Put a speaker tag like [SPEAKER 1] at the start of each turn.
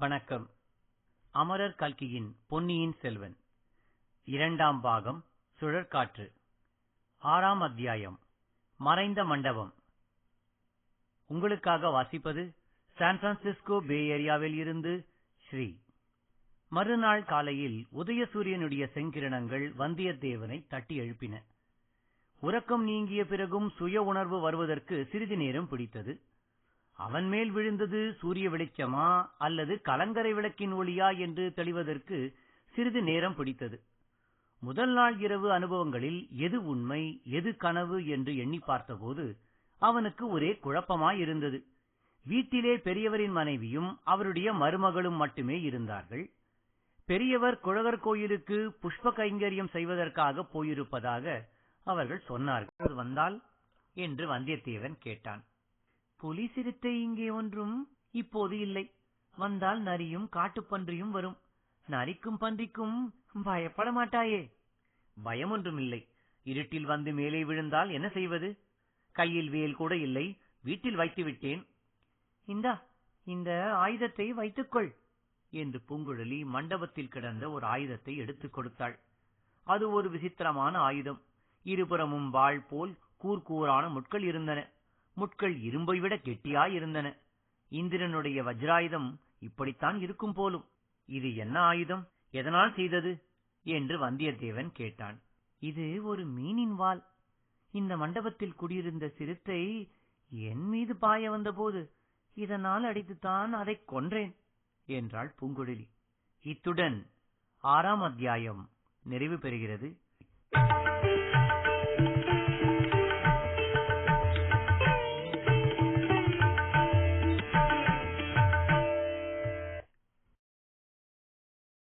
[SPEAKER 1] வணக்கம். அமரர் கல்கியின் பொன்னியின் செல்வன் 2ஆம் பாகம் சுழற்காற்று. 6ஆம் அத்தியாயம் மறைந்த மண்டபம். உங்களுக்காக வாசிப்பது சான் பிரான்சிஸ்கோ பே ஏரியாவில் இருந்து ஸ்ரீ. மறுநாள் காலையில் உதயசூரியனுடைய செங்கிரணங்கள் வந்தியத்தேவனை தட்டி எழுப்பின. உறக்கம் நீங்கிய பிறகும் சுய உணர்வு வருவதற்கு சிறிது நேரம் பிடித்தது. அவன் மேல் விழுந்தது சூரிய வெளிச்சமா அல்லது கலங்கரை விளக்கின் ஒளியா என்று தெளிவதற்கு சிறிது நேரம் பிடித்தது. முதல் நாள் இரவு அனுபவங்களில் எது உண்மை எது கனவு என்று எண்ணி பார்த்தபோது அவனுக்கு ஒரே குழப்பமாயிருந்தது. வீட்டிலே பெரியவரின் மனைவியும் அவருடைய மருமகளும் மட்டுமே இருந்தார்கள். பெரியவர் குழகர் கோயிலுக்கு புஷ்ப கைங்கரியம் செய்வதற்காக போயிருப்பதாக அவர்கள் சொன்னார்கள். வந்தால் என்று வந்தியத்தேவன் கேட்டான். புலி சிறுத்தை இங்கே ஒன்றும் இப்போது இல்லை. வந்தால் நரியும் காட்டுப்பன்றியும் வரும். நரிக்கும் பன்றிக்கும் பயப்பட மாட்டாயே? பயம் ஒன்றும் இல்லை. இருட்டில் வந்து மேலே விழுந்தால் என்ன செய்வது? கையில் வேல் கூட இல்லை, வீட்டில் வைத்து விட்டேன். இந்த ஆயுதத்தை வைத்துக்கொள் என்று பூங்குழலி மண்டபத்தில் கிடந்த ஒரு ஆயுதத்தை எடுத்துக் கொடுத்தாள். அது ஒரு விசித்திரமான ஆயுதம். இருபுறமும் வாள் போல் கூர்கூரான முட்கள் இருந்தன. முட்கள் இரும்பை விட கெட்டியாயிருந்தன. இந்திரனுடைய வஜ்ராயுதம் இப்படித்தான் இருக்கும் போலும். இது என்ன ஆயுதம், எதனால் செய்தது என்று வந்தியத்தேவன் கேட்டான். இது ஒரு மீனின் வால். இந்த மண்டபத்தில் குடியிருந்த சிறுத்தை என் மீது பாய வந்தபோது இதனால் அடித்துத்தான் அதை கொன்றேன் என்றாள் பூங்குழலி. இத்துடன் 6ஆம் அத்தியாயம் நிறைவு பெறுகிறது.